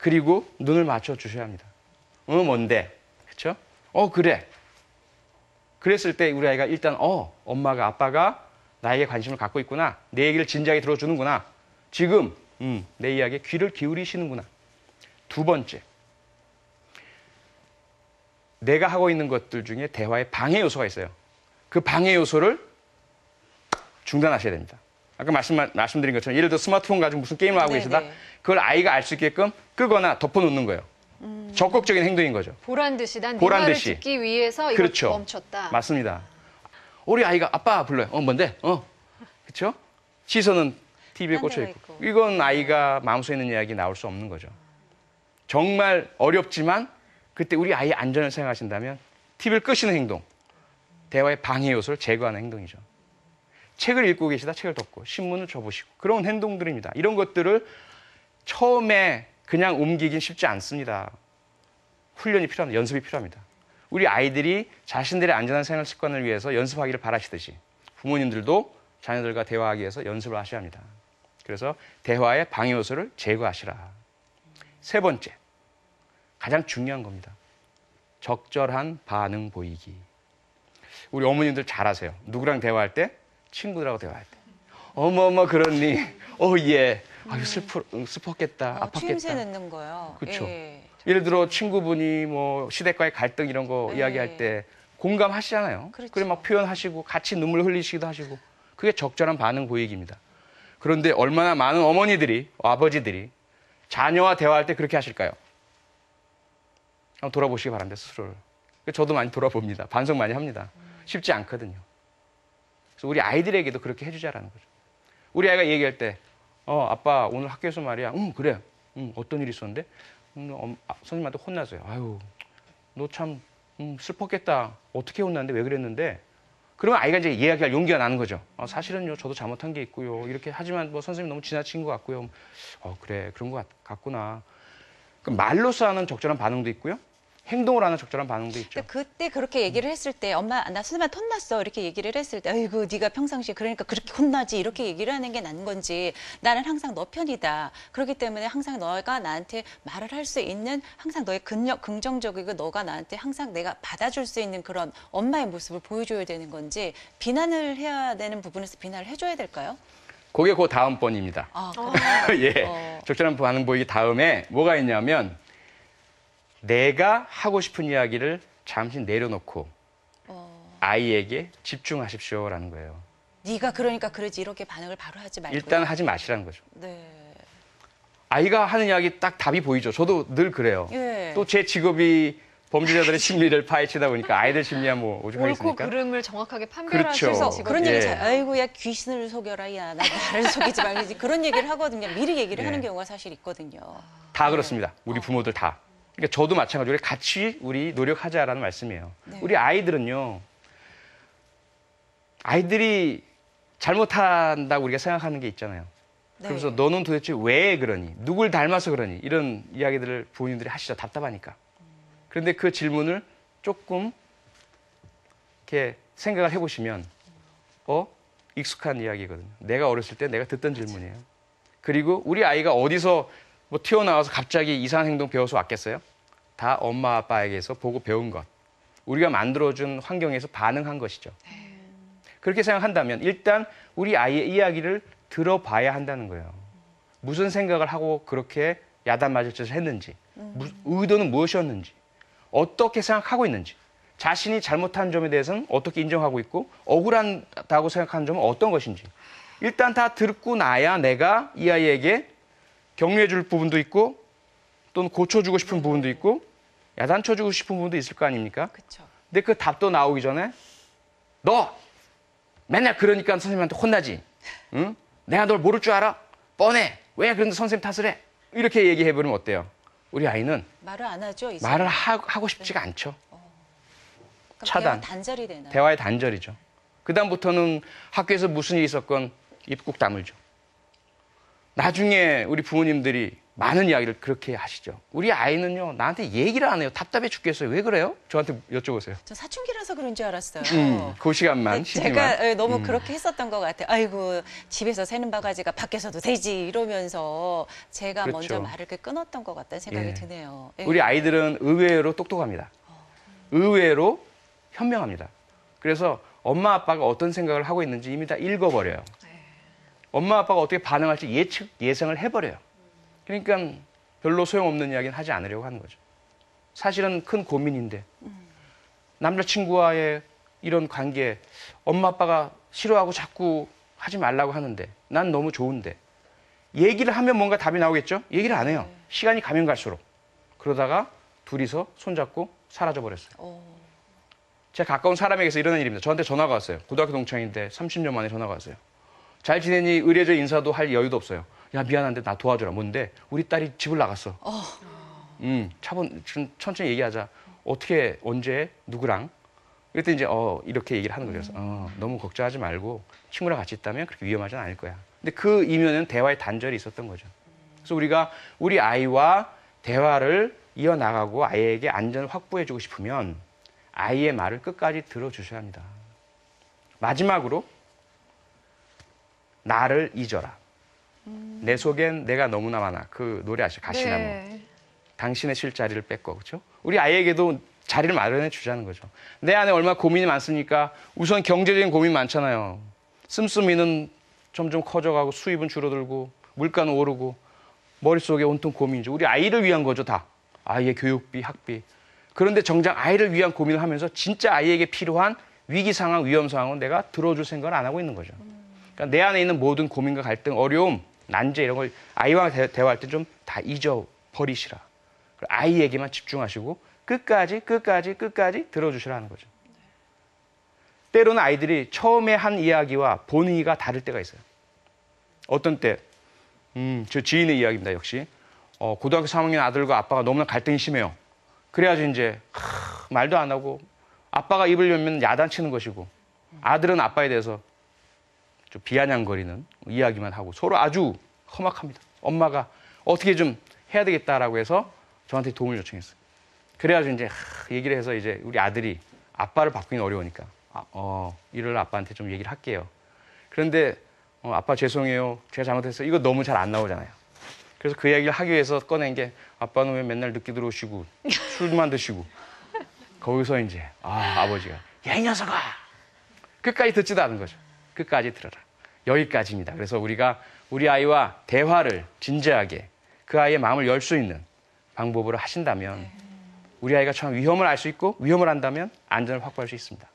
그리고 눈을 맞춰 주셔야 합니다. 뭔데? 그렇죠? 그래. 그랬을 때 우리 아이가 일단 엄마가 아빠가 나에게 관심을 갖고 있구나. 내 얘기를 진지하게 들어주는구나. 지금 내 이야기에 귀를 기울이시는구나. 두 번째, 내가 하고 있는 것들 중에 대화에 방해 요소가 있어요. 그 방해 요소를 중단하셔야 됩니다. 아까 말씀드린 것처럼 예를 들어 스마트폰 가지고 무슨 게임을 하고 계시다. 그걸 아이가 알 수 있게끔 끄거나 덮어놓는 거예요. 적극적인 행동인 거죠. 보란 듯이 난 네 말을 듣기 위해서 이걸 그렇죠. 멈췄다. 맞습니다. 우리 아이가 아빠 불러요. 뭔데? 그렇죠? 시선은 TV에 꽂혀 있고. 이건 아이가 마음속에 있는 이야기 나올 수 없는 거죠. 정말 어렵지만 그때 우리 아이의 안전을 생각하신다면 TV를 끄시는 행동, 대화의 방해 요소를 제거하는 행동이죠. 책을 읽고 계시다 책을 덮고 신문을 접으시고 그런 행동들입니다. 이런 것들을 처음에 그냥 옮기긴 쉽지 않습니다. 훈련이 필요합니다. 연습이 필요합니다. 우리 아이들이 자신들의 안전한 생활 습관을 위해서 연습하기를 바라시듯이 부모님들도 자녀들과 대화하기 위해서 연습을 하셔야 합니다. 그래서 대화의 방해 요소를 제거하시라. 세 번째, 가장 중요한 겁니다. 적절한 반응 보이기. 우리 어머님들 잘하세요. 누구랑 대화할 때? 친구들하고 대화할 때. 어머 그러니? 예. 아유 슬펐겠다. 아팠겠다. 추임새 넣는 거요. 그렇죠. 예를 들어 친구분이 뭐 시댁과의 갈등 이런 거 이야기할 때 공감하시잖아요. 그렇죠. 그래 막 표현하시고 같이 눈물 흘리시기도 하시고 그게 적절한 반응 보이기입니다. 그런데 얼마나 많은 어머니들이 아버지들이 자녀와 대화할 때 그렇게 하실까요? 한번 돌아보시기 바랍니다. 스스로를. 저도 많이 돌아봅니다. 반성 많이 합니다. 쉽지 않거든요. 그래서 우리 아이들에게도 그렇게 해주자라는 거죠. 우리 아이가 얘기할 때 아빠 오늘 학교에서 말이야. 그래. 어떤 일이 있었는데? 선생님한테 혼나서요. 아유, 너 참 슬펐겠다. 어떻게 혼났는데? 왜 그랬는데? 그러면 아이가 이제 이야기할 용기가 나는 거죠. 사실은요, 저도 잘못한 게 있고요. 이렇게 하지만 뭐 선생님 너무 지나친 것 같고요. 그래, 그런 것 같구나. 그럼 말로써 하는 적절한 반응도 있고요. 행동을 하는 적절한 반응도 있죠. 그때 그렇게 얘기를 했을 때 엄마 나 선생님한테 혼났어 이렇게 얘기를 했을 때 아이고 네가 평상시에 그러니까 그렇게 혼나지 이렇게 얘기를 하는 게 낫는 건지 나는 항상 너 편이다. 그렇기 때문에 항상 너가 나한테 말을 할 수 있는 항상 너의 긍정적이고 너가 나한테 항상 내가 받아줄 수 있는 그런 엄마의 모습을 보여줘야 되는 건지 비난을 해야 되는 부분에서 비난을 해줘야 될까요? 그게 그 다음 번입니다. 예, 적절한 반응 보이기 다음에 뭐가 있냐면 내가 하고 싶은 이야기를 잠시 내려놓고 아이에게 집중하십시오라는 거예요. 네가 그러니까 그러지 이렇게 반응을 바로 하지 말고 일단 하지 마시라는 거죠. 네. 아이가 하는 이야기 딱 답이 보이죠. 저도 늘 그래요. 예. 또 제 직업이 범죄자들의 심리를 파헤치다 보니까 아이들 심리야 뭐 옳고 오죽하겠습니까? 그름을 정확하게 판별하실 그렇죠. 수 그런 있거든요. 얘기 잘, 아이고, 야, 귀신을 속여라, 야, 나를 속이지 말지. 그런 얘기를 하거든요. 미리 얘기를 하는 경우가 사실 있거든요. 다 그렇습니다. 우리 부모들 다. 그러니까 저도 마찬가지로 같이 우리 노력하자라는 말씀이에요. 네. 우리 아이들은요. 아이들이 잘못한다고 우리가 생각하는 게 있잖아요. 네. 그래서 너는 도대체 왜 그러니? 누굴 닮아서 그러니? 이런 이야기들을 부모님들이 하시죠. 답답하니까. 그런데 그 질문을 조금 이렇게 생각을 해보시면 익숙한 이야기거든요. 내가 어렸을 때 내가 듣던 질문이에요. 그리고 우리 아이가 어디서 뭐 튀어나와서 갑자기 이상한 행동 배워서 왔겠어요? 다 엄마 아빠에게서 보고 배운 것. 우리가 만들어준 환경에서 반응한 것이죠. 그렇게 생각한다면 일단 우리 아이의 이야기를 들어봐야 한다는 거예요. 무슨 생각을 하고 그렇게 야단 맞을 짓을 했는지, 의도는 무엇이었는지, 어떻게 생각하고 있는지, 자신이 잘못한 점에 대해서는 어떻게 인정하고 있고 억울하다고 생각하는 점은 어떤 것인지 일단 다 듣고 나야 내가 이 아이에게 격려해 줄 부분도 있고 또는 고쳐주고 싶은 부분도 있고 야단쳐주고 싶은 부분도 있을 거 아닙니까? 그렇죠. 근데 그 답도 나오기 전에 너 맨날 그러니까 선생님한테 혼나지. 응? 내가 널 모를 줄 알아? 뻔해. 왜 그런데 선생님 탓을 해? 이렇게 얘기해버리면 어때요? 우리 아이는 말을 안 하죠. 이제. 말을 하고 싶지가 않죠. 차단. 대화 단절이 되나요? 대화의 단절이죠. 그다음부터는 학교에서 무슨 일이 있었건 입국 다물죠. 나중에 우리 부모님들이 많은 이야기를 그렇게 하시죠. 우리 아이는요, 나한테 얘기를 안 해요. 답답해 죽겠어요. 왜 그래요? 저한테 여쭤보세요. 저 사춘기라서 그런 줄 알았어요. 그 시간만, 제가 너무 그렇게 했었던 것 같아요. 아이고, 집에서 새는 바가지가 밖에서도 되지 이러면서 제가 그렇죠. 먼저 말을 끊었던 것 같다는 생각이 드네요. 예. 우리 아이들은 의외로 똑똑합니다. 의외로 현명합니다. 그래서 엄마 아빠가 어떤 생각을 하고 있는지 이미 다 읽어버려요. 엄마 아빠가 어떻게 반응할지 예상을 해버려요. 그러니까 별로 소용없는 이야기는 하지 않으려고 하는 거죠. 사실은 큰 고민인데 남자친구와의 이런 관계 엄마 아빠가 싫어하고 자꾸 하지 말라고 하는데 난 너무 좋은데 얘기를 하면 뭔가 답이 나오겠죠? 얘기를 안 해요. 시간이 가면 갈수록. 그러다가 둘이서 손잡고 사라져 버렸어요. 제가 가까운 사람에게서 일어난 일입니다. 저한테 전화가 왔어요. 고등학교 동창인데 30년 만에 전화가 왔어요. 잘 지내니 의례적 인사도 할 여유도 없어요. 야, 미안한데 나 도와줘라. 뭔데? 우리 딸이 집을 나갔어. 좀 천천히 얘기하자. 어떻게, 언제, 누구랑? 그랬더니 이제 이렇게 얘기를 하는 거죠. 너무 걱정하지 말고 친구랑 같이 있다면 그렇게 위험하진 않을 거야. 근데 그 이면에는 대화의 단절이 있었던 거죠. 그래서 우리가 우리 아이와 대화를 이어나가고 아이에게 안전을 확보해주고 싶으면 아이의 말을 끝까지 들어주셔야 합니다. 마지막으로 나를 잊어라. 내 속엔 내가 너무나 많아. 그 노래 아시죠? 가시나무. 네. 당신의 쉴 자리를 뺏고, 그렇죠? 우리 아이에게도 자리를 마련해 주자는 거죠. 내 안에 얼마나 고민이 많습니까? 우선 경제적인 고민 많잖아요. 씀씀이는 점점 커져가고 수입은 줄어들고 물가는 오르고 머릿속에 온통 고민이죠. 우리 아이를 위한 거죠, 다. 아이의 교육비, 학비. 그런데 정작 아이를 위한 고민을 하면서 진짜 아이에게 필요한 위기 상황, 위험 상황은 내가 들어줄 생각을 안 하고 있는 거죠. 그러니까 내 안에 있는 모든 고민과 갈등, 어려움, 난제 이런 걸 아이와 대화할 때 좀 다 잊어버리시라. 아이에게만 집중하시고 끝까지 들어주시라는 거죠. 때로는 아이들이 처음에 한 이야기와 본의가 다를 때가 있어요. 어떤 때, 저 지인의 이야기입니다, 역시. 고등학교 3학년 아들과 아빠가 너무나 갈등이 심해요. 그래가지고 이제 말도 안 하고 아빠가 입을 열면 야단치는 것이고 아들은 아빠에 대해서 좀 비아냥거리는 이야기만 하고 서로 아주 험악합니다. 엄마가 어떻게 좀 해야 되겠다라고 해서 저한테 도움을 요청했어요. 그래가지고 이제 얘기를 해서 이제 우리 아들이 아빠를 바꾸기는 어려우니까 이를 아빠한테 좀 얘기를 할게요. 그런데 아빠 죄송해요. 제가 잘못했어요. 이거 너무 잘 안 나오잖아요. 그래서 그 이야기를 하기 위해서 꺼낸 게 아빠는 왜 맨날 늦게 들어오시고 술만 드시고 거기서 이제 아버지가 야, 이 녀석아 끝까지 듣지도 않은 거죠. 끝까지 들어라. 여기까지입니다. 그래서 우리가 우리 아이와 대화를 진지하게 그 아이의 마음을 열 수 있는 방법으로 하신다면 우리 아이가 처한 위험을 알 수 있고 위험을 안다면 안전을 확보할 수 있습니다.